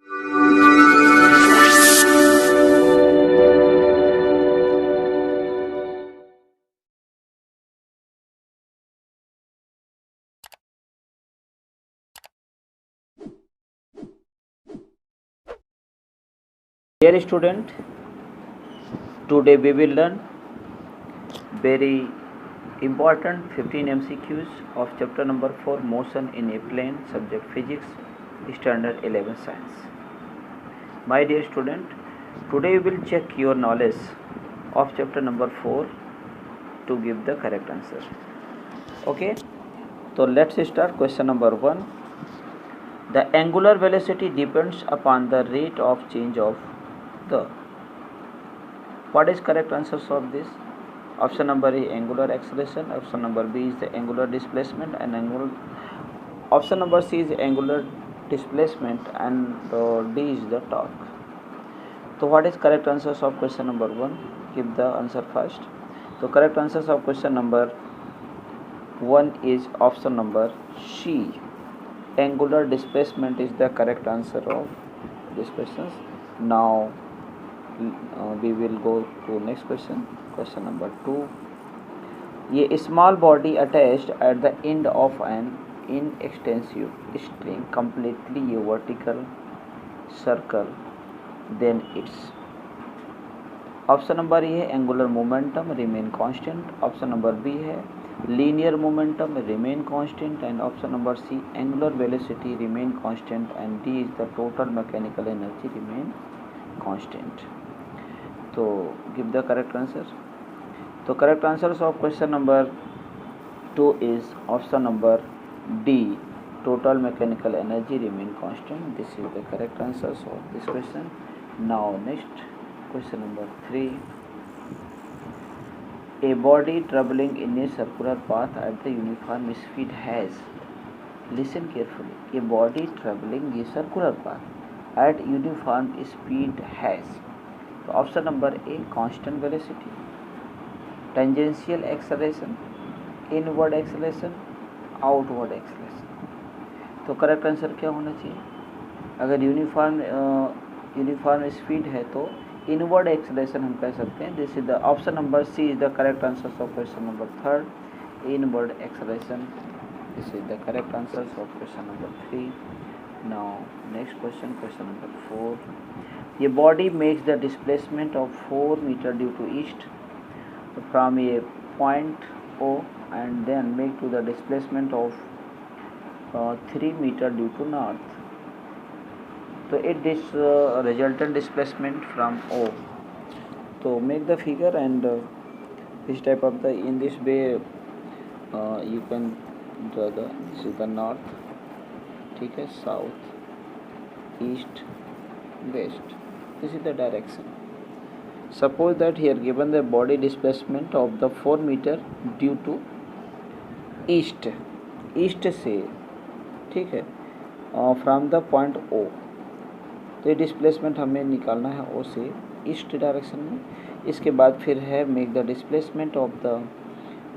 Dear student, today we will learn very important 15 MCQs of chapter number 4 motion in a plane, subject physics, standard 11 science. My dear student, today we will check your knowledge of chapter number 4 to give the correct answer. Okay, so let's start. Question number 1. The angular velocity depends upon the rate of change of the. What is correct answers of this? Option number A, angular acceleration. Option number B is the angular displacement, and option number C is angular displacement, and D is the torque. So what is correct answers of question number 1? Give the answer first. So correct answers of question number 1 is option number C. Angular displacement is the correct answer of this question. Now we will go to next question. Question number 2. A small body attached at the end of an inextensive string completely a vertical circle, then its. Option number A है angular momentum remain constant. Option number B है linear momentum remain constant, and option number C angular velocity remain constant, and D is the total mechanical energy remain constant. तो give the correct answer. तो correct answers of question number 2 is option number D, total mechanical energy remain constant. This is the correct answers of this question. Now next question number 3. A body traveling in a circular path at the uniform speed has, listen carefully, a body traveling a circular path at uniform speed has. So option number A, constant velocity, tangential acceleration, inward acceleration, outward acceleration. तो correct answer क्या होना चाहिए? अगर uniform speed है तो inward acceleration हम कह सकते हैं. This is the option number C is the correct answer of question number 3, inward acceleration. This is the correct answer of question number 3. Now next question, question number 4. ये body makes the displacement of 4 meter due to east from A point O and then make to the displacement of 3 meter due to north. So it this resultant displacement from O. So make the figure and this type of the in this way you can draw the this is the north, ठीक है, south, east, west. This is the direction. Suppose that here given the body displacement of the 4 meter due to east से, ठीक है, from the point O. तो ये displacement हमें निकालना है O से ईस्ट डायरेक्शन में. इसके बाद फिर है make the displacement of the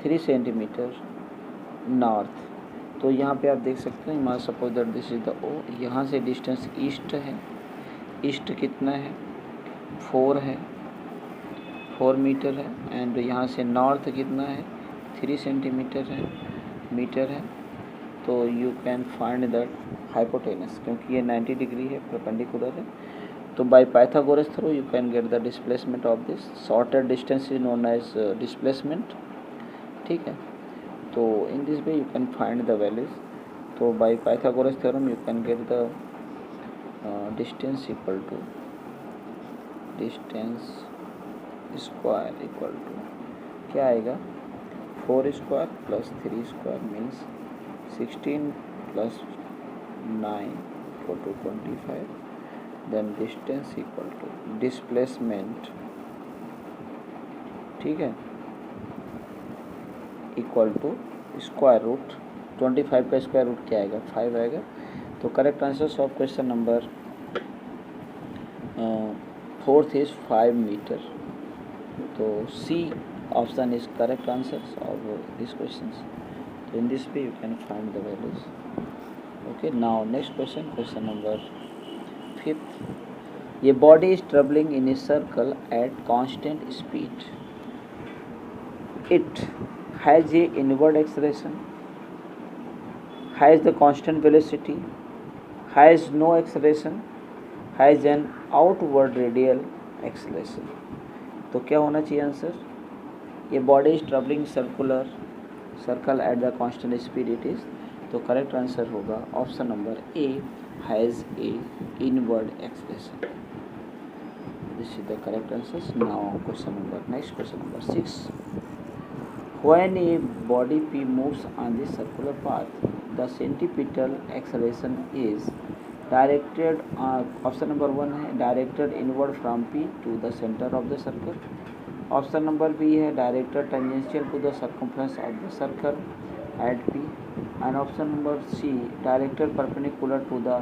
3 centimetre north. तो यहाँ पे आप देख सकते हैं, मान suppose that this is the O. यहाँ से डिस्टेंस ईस्ट है. ईस्ट कितना है? 4 है, 4 मीटर है. एंड यहाँ से नॉर्थ कितना है? 3 सेंटीमीटर है, मीटर है. तो you can find that hypotenuse, क्योंकि ये 90 डिग्री है, परपेंडिकुलर है. तो by Pythagoras through you can get the displacement of this. Shortest distance is known as displacement, ठीक है. तो in this way you can find the values. तो by Pythagoras theorem you can get the distance equal to distance square equal to क्या आएगा? 4 square plus 3 square means 16 plus 9 equal to 25. Then distance equal to displacement, ठीक है, equal to square root 25 का square root क्या आएगा? 5 आएगा. तो correct answer of question number 4 is 5 meter. तो C option is correct answers of these questions. So in this way you can find the values. Okay, now next question, question number fifth, ये body is travelling in a circle at constant speed, it has a inward acceleration, has the constant velocity, has no acceleration, has an outward radial acceleration. तो क्या होना चाहिए answer? ये body is travelling circle at the constant speed it is, तो correct answer होगा option number A, has a inward acceleration. This is the correct answer. Now next question number 6, when a body P moves on the circular path, the centripetal acceleration is directed, option number 1 है directed inward from P to the center of the circle, option number B है directed tangential to the circumference of the circle at P, and option number C directed perpendicular to the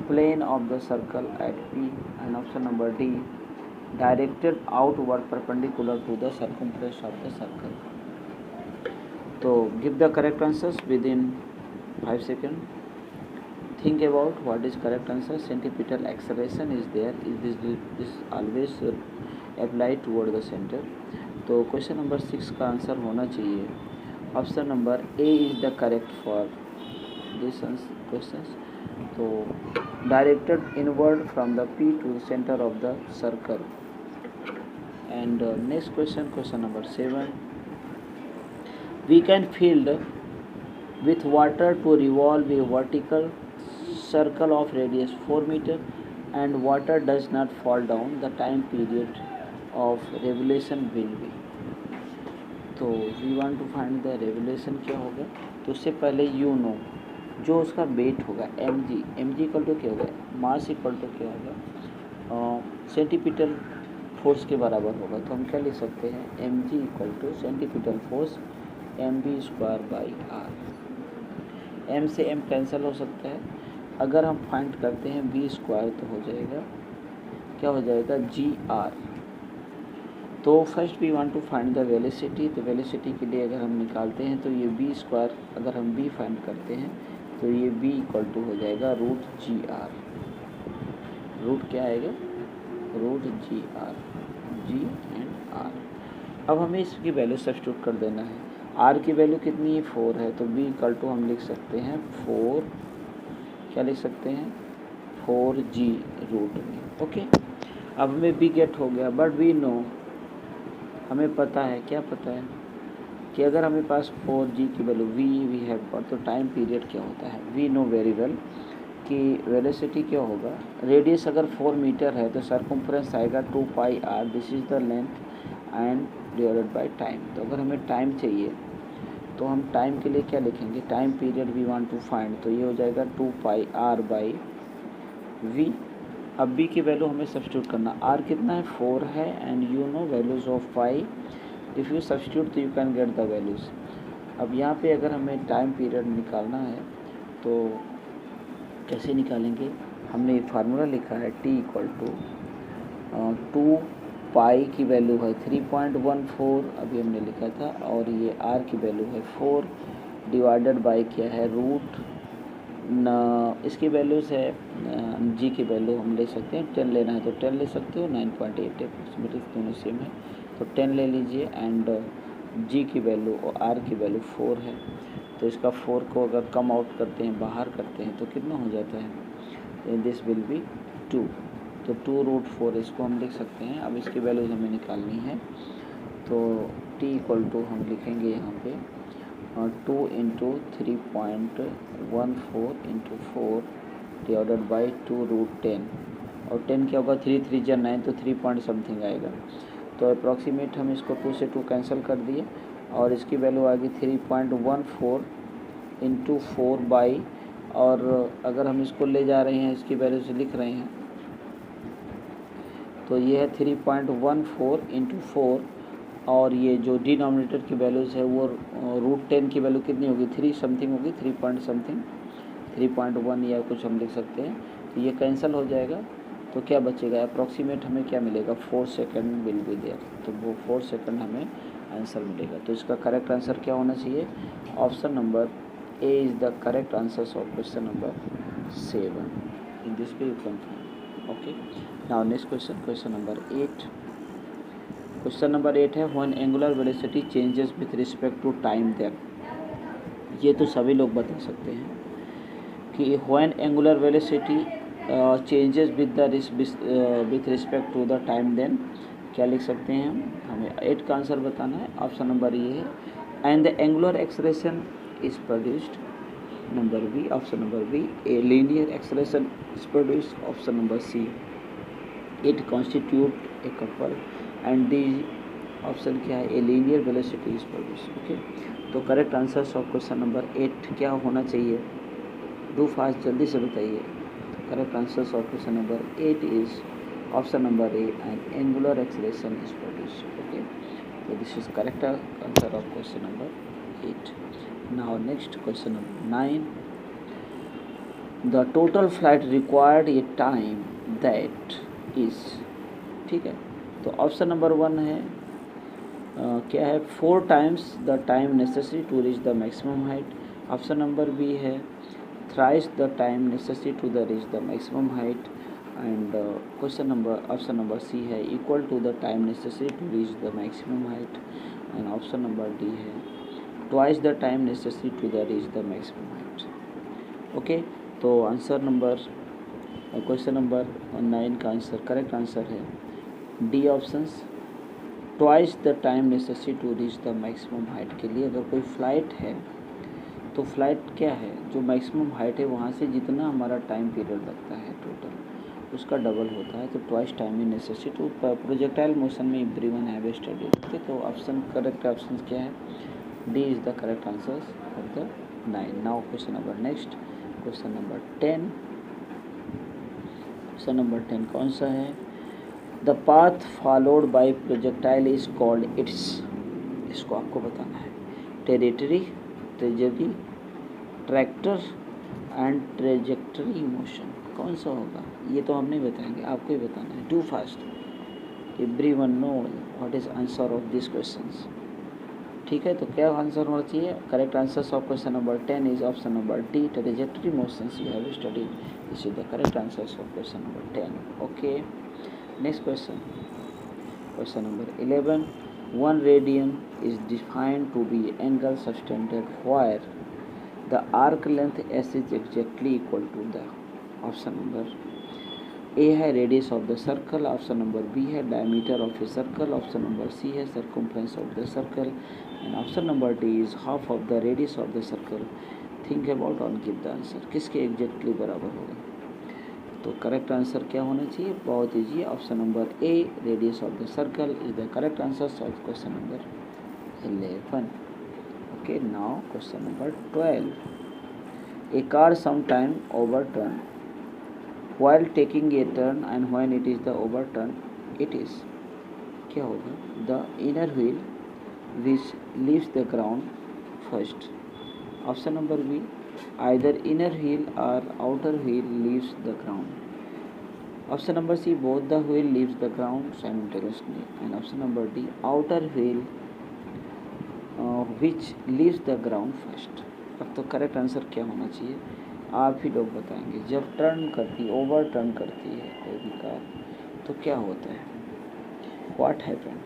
plane of the circle at P, and option number D directed outward perpendicular to the circumference of the circle. तो give the correct answers within 5 seconds. Think about what is correct answer. Centripetal acceleration is there. This always apply toward the center. तो question number 6 का answer होना चाहिए option number A is the correct for this question. तो directed inward from the P to centre of the circle. And next question number 7, we can fill with water to revolve a vertical circle of radius 4 meter and water does not fall down, the time period of revolution will be। तो we want to find the revolution क्या होगा, तो उससे पहले you know जो उसका wait होगा mg equal to क्या होगा, मास इक्वल टू क्या होगा, सेंटीपिटल फोर्स के बराबर होगा। तो हम क्या लिख सकते हैं, mg equal to centripetal force mv square by r. m से m कैंसिल हो सकता है, अगर हम फाइंड करते हैं v स्क्वायर तो हो जाएगा क्या हो जाएगा जी आर। तो first we want to find the velocity, तो वेलोसिटी के लिए अगर हम निकालते हैं तो ये v स्क्वायर, अगर हम v फाइंड करते हैं तो ये v इक्वल टू हो जाएगा रूट जी आर। रूट क्या आएगा, root g r, g and r. अब हमें इसकी वैल्यू सब्स्टिट्यूट कर देना है। आर की वैल्यू कितनी है, 4 है, तो v इक्वल टू हम लिख सकते हैं 4, क्या लिख सकते हैं 4g रूट में। ओके, अब हमें v गेट हो गया, बट वी नो, हमें पता है, क्या पता है कि अगर हमें पास 4g की वैल्यू वी हैव गॉट, तो टाइम पीरियड क्या होता है, वी नो वेरी वेल कि वेलोसिटी क्या होगा। रेडियस अगर 4 मीटर है तो सर्कम्फ्रेंस आएगा 2 pi R, this is the length and divided by time. तो अगर हमें टाइम चाहिए तो हम टाइम के लिए क्या लिखेंगे, time period we want to find, तो ये हो जाएगा 2 पाई आर बाई वी। अब बी की वैल्यू हमें सब्स्टिट्यूट करना, आर कितना है 4 है, and you know values of pi, if you substitute तो you can get the values. अब यहाँ पे अगर हमें टाइम पीरियड निकालना है तो कैसे निकालेंगे, हमने फार्मूला लिखा है टी इक्वल टू 2 पाई की वैल्यू है 3.14 अभी हमने लिखा था, और ये आर की वैल्यू है 4 डिवाइडेड बाई क्या है रूट न, इसकी वैल्यूज़ है जी की वैल्यू हम ले सकते हैं 10 लेना है तो 10 ले सकते हो, 9.8 अप्रोक्सीमेटली दोनों सेम है तो 10 ले लीजिए, एंड जी की वैल्यू और आर की वैल्यू 4 है, तो इसका 4 को अगर कम आउट करते हैं, बाहर करते हैं तो कितना हो जाता है, दिस विल बी 2, तो 2 रूट 4 इसको हम लिख सकते हैं। अब इसकी वैल्यूज हमें निकालनी है, तो t इक्वल टू हम लिखेंगे यहाँ पे 2 into 3.14 into 4 divided by 2 root 10, और 10 क्या होगा 3 3 जा 9, तो 3 पॉइंट समथिंग आएगा। तो अप्रॉक्सीमेट हम इसको 2 से 2 कैंसिल कर दिए, और इसकी वैल्यू आ गई 3.14 इंटू 4 बाई, और अगर हम इसको ले जा रहे हैं इसकी वैल्यू से लिख रहे हैं तो ये है 3.14 इंटू 4, और ये जो डिनोमिनेटर की वैल्यूज़ है वो रूट 10 की वैल्यू कितनी होगी 3 समथिंग होगी, 3 पॉइंट समथिंग 3.1 या कुछ हम लिख सकते हैं, तो ये कैंसिल हो जाएगा। तो क्या बचेगा, अप्रॉक्सीमेट हमें क्या मिलेगा 4 सेकेंड विल बी देयर, तो वो 4 सेकेंड हमें आंसर मिलेगा। तो इसका करेक्ट आंसर क्या होना चाहिए, option number A is the correct answer of question number 7। In this way you can find. Okay, now next question, question number 8। Question number 8 है when angular velocity changes with respect to time then. ये तो सभी लोग बता सकते हैं कि when angular velocity changes with respect to the time then क्या लिख सकते हैं हम? हमें 8 का आंसर बताना है। ऑप्शन नंबर ये है, and the angular acceleration is produced. Number B, option number B, a linear acceleration is produced. Option number C, it constitute a couple. And D option क्या है, a linear velocity is produced. Okay, तो correct answer of question number 8 क्या होना चाहिए? Do fast, जल्दी से बताइए। Correct answer of question number 8 is option number A, and angular acceleration is produced. Okay, तो this is correct answer of question number 8। Now next question number 9, the total flight required A time that is. ठीक है, तो option number 1 है क्या है, 4 times the time necessary to reach the maximum height. Option number B है thrice the time necessary to the reach the maximum height। and question number option number C है equal to the time necessary to reach the maximum height। and option number D है twice the time necessary to the reach the maximum height। Okay, तो answer number question number 9 का answer, correct answer है D options, twice the time necessary to reach the maximum height के लिए अगर कोई flight है तो फ्लाइट क्या है, जो मैक्सिमम हाइट है वहाँ से जितना हमारा टाइम पीरियड लगता है टोटल उसका डबल होता है, तो ट्वाइस टाइम ही नेसेसरी टू प्रोजेक्टाइल मोशन में एवरीवन हैव स्टडी। ओके, तो ऑप्शन करेक्ट ऑप्शन क्या है, D is the correct answer of the 9। Now question number next, question number 10। Question number 10 कौन सा है, the path followed by projectile is called its. इसको आपको बताना है, territory, trajectory, tractor and trajectory motion कौन सा होगा? ये तो हम नहीं बताएंगे, आपको ही बताना है। Do fast, everyone know what is answer of this questions. ठीक है, तो क्या आंसर होना चाहिए? Correct answer of question number 10 is option number D, trajectory motions you have studied. This is the correct answer of question number 10। Okay, next question, question number 11, 1 radian is defined to be angle subtended where the arc length s is exactly equal to the। Option number A है radius of the circle, option number B है diameter of a circle, option number C है circumference of the circle, and option number D is half of the radius of the circle. Think about और give the answer, किसके exactly बराबर होगा? तो correct answer क्या होना चाहिए? बहुत easy, option number A, radius of the circle is the correct answer of question number 11। Okay, now question number 12, a car some time overturn while taking a turn and when it is the overturn it is क्या होगा? the inner wheel which leaves the ground first। Option number B, either inner wheel or outer wheel leaves the ground। Option number C, both the wheel leaves the ground simultaneously, and option number D, outer wheel which leaves the ground first। अब तो correct answer क्या होना चाहिए? आप ही लोग बताएंगे। जब turn करती, ओवर टर्न करती है कोई भी कार तो क्या होता है? What happen?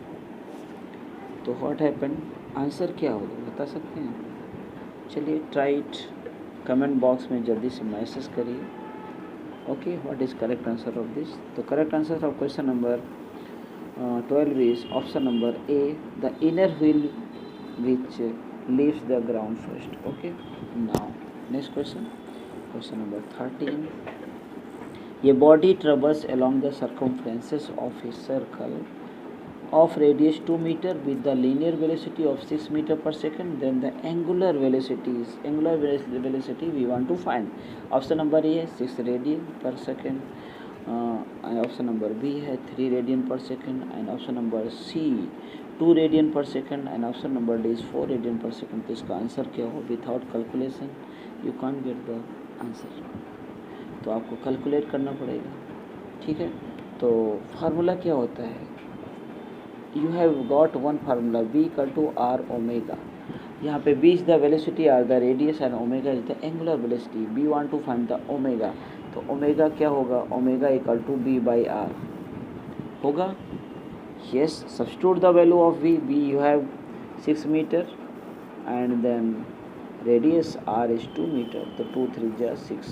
तो व्हाट हैपन आंसर क्या होगा, बता सकते हैं? चलिए ट्राई इट, कमेंट बॉक्स में जल्दी से मैसेज करिए। Okay, what is correct answer of this? तो correct answer of question number 12 is option number A, the inner wheel which leaves the ground first. Okay, now next question, question number 13, ये body travels along the circumferences of a circle of radius 2 meter with the linear velocity of 6 meter per second, then the angular velocity we want to find। Option number A है 6 radian per second, option number B है 3 radian per second, and option number C 2 radian per second, and option number D is 4 radian per second. तो इसका answer क्या हो? Without calculation you can't get the answer, तो आपको calculate करना पड़ेगा। ठीक है, तो फार्मूला क्या होता है? You have got one formula, v equal to r omega. यहाँ पे v is the velocity, r the radius, and omega is the angular velocity. We want to find the omega, तो ओमेगा क्या होगा, omega equal to v by r होगा. Yes, substitute the value of v. You have 6 meter and then radius r is 2 meter, तो 2 3 6.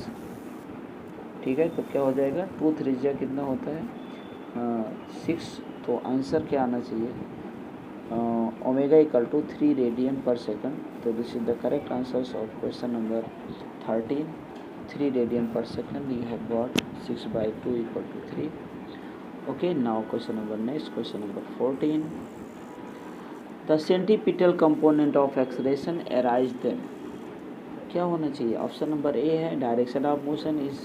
ठीक है, तो क्या हो जाएगा, 2 3 कितना होता है 6. तो आंसर क्या आना चाहिए, omega equal to 3 radian per second. तो this is the correct answers of question number 13. 3 radian per second you have got 6/2 equal to 3. Okay, now question number next, question number 14. The centripetal component of acceleration arise then. क्या होना चाहिए, option number A है direction of motion is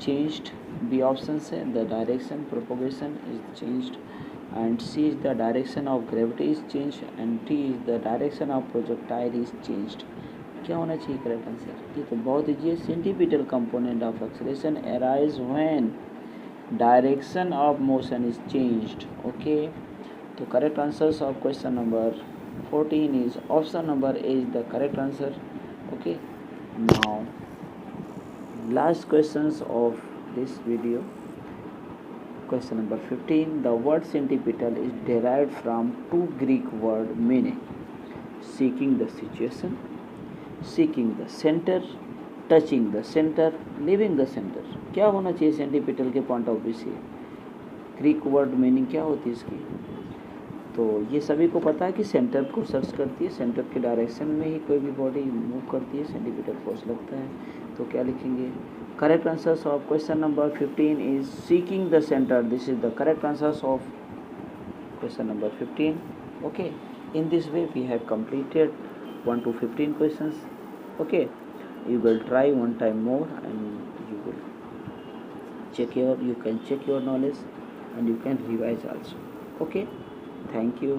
changed, B option है the direction propagation is changed, and C is the direction of gravity is changed, and D is the direction of projectile is changed. क्या होना चाहिए correct answer, ये तो बहुत easy है. Centripetal component of acceleration arise when direction of motion is changed. Okay, तो correct answers of question number 14 is option number A is the correct answer. Okay, now last questions of this video, question number 15. The word centripetal is derived from two Greek word meaning seeking the situation, seeking the center, touching the centre, living the centre. क्या होना चाहिए centripetal के point of view से, Greek word meaning क्या होती है इसकी. तो ये सभी को पता है कि सेंटर को सर्च करती है, सेंटर के डायरेक्शन में ही कोई भी बॉडी मूव करती है, सेंटीपिटल फोर्स लगता है. तो क्या लिखेंगे, correct answers of question number 15 is seeking the center. This is the correct answers of question number 15. Okay, in this way we have completed 1 to 15 questions. Okay, you will try one time more and you will you can check your knowledge and you can revise also. Okay, thank you.